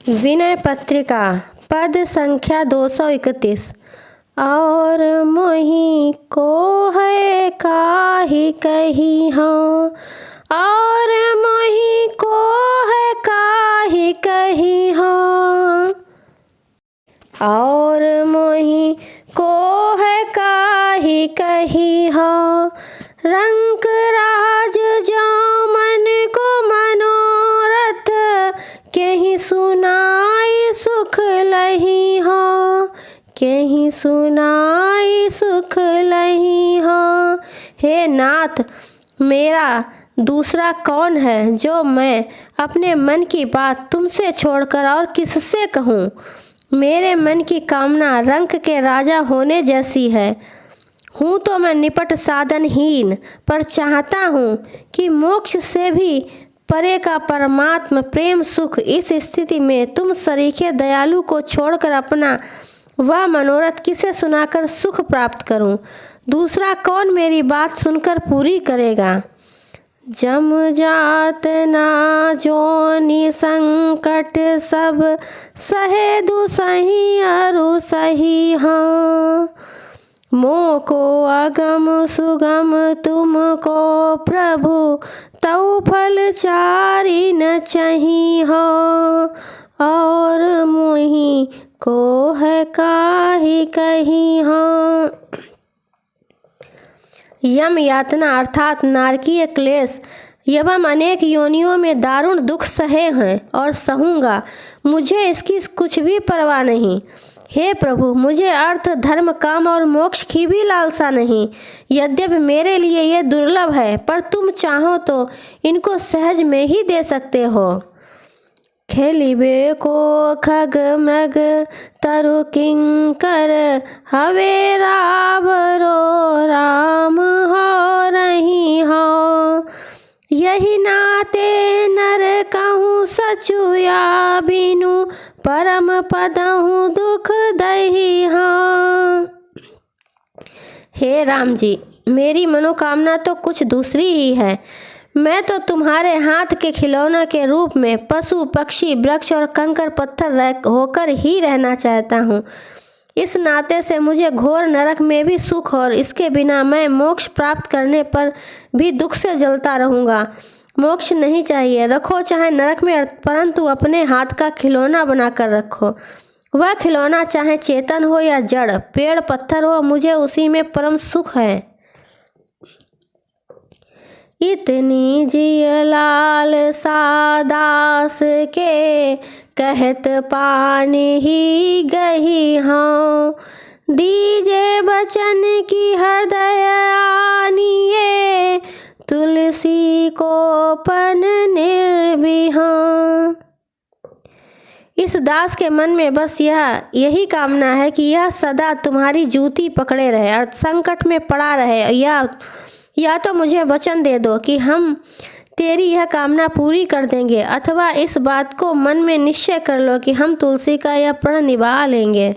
विनय पत्रिका पद संख्या 231। और मोहि को है काहि कही हाँ, और मोहि को है काहि कही हाँ, और मोहि को है काहि कही हाँ। रंक राज जो मन को मनोरथ, केहि सुनाई सुख लही हाँ, केहि सुनाई सुख लही हाँ। हे नाथ, मेरा दूसरा कौन है जो मैं अपने मन की बात तुमसे छोड़कर और किससे कहूँ। मेरे मन की कामना रंक के राजा होने जैसी है। हूँ तो मैं निपट साधनहीन, पर चाहता हूँ कि मोक्ष से भी परे का परमात्म प्रेम सुख, इस स्थिति में तुम सरीखे दयालु को छोड़कर अपना वह मनोरथ किसे सुनाकर सुख प्राप्त करूं। दूसरा कौन मेरी बात सुनकर पूरी करेगा। जम जात ना जोनि संकट, सब सहे दुसही अरु सही हाँ। मोको अगम सुगम तुमको प्रभु, तौ फल चारि न चही हो। और मोहि को है काहि कही हो। यम यातना अर्थात नारकीय क्लेश एवं अनेक योनियों में दारुण दुख सहे हैं और सहूँगा, मुझे इसकी कुछ भी परवाह नहीं। हे प्रभु, मुझे अर्थ धर्म काम और मोक्ष की भी लालसा नहीं। यद्यपि मेरे लिए ये दुर्लभ है, पर तुम चाहो तो इनको सहज में ही दे सकते हो। खेलिबे को खग मृग तरु किंकर, हवे रावरो राम हो रही हो। यही नाते नर कहूँ सचु या बिनु, परम पदहु दुख दही हाँ। हे राम जी, मेरी मनोकामना तो कुछ दूसरी ही है। मैं तो तुम्हारे हाथ के खिलौना के रूप में पशु पक्षी वृक्ष और कंकर पत्थर होकर ही रहना चाहता हूँ। इस नाते से मुझे घोर नरक में भी सुख, और इसके बिना मैं मोक्ष प्राप्त करने पर भी दुख से जलता रहूँगा। मोक्ष नहीं चाहिए, रखो चाहे नरक में, परंतु अपने हाथ का खिलौना बनाकर रखो। वह खिलौना चाहे चेतन हो या जड़, पेड़ पत्थर हो, मुझे उसी में परम सुख है। इतनी जिय लाल सादास के, कहत पानी ही गही हाँ। दीजे बचन की हृदय आनिए, तुलसी को पन निर्विहा। इस दास के मन में बस यही कामना है कि यह सदा तुम्हारी जूती पकड़े रहे और संकट में पड़ा रहे। या तो मुझे वचन दे दो कि हम तेरी यह कामना पूरी कर देंगे, अथवा इस बात को मन में निश्चय कर लो कि हम तुलसी का यह प्रण निभा लेंगे।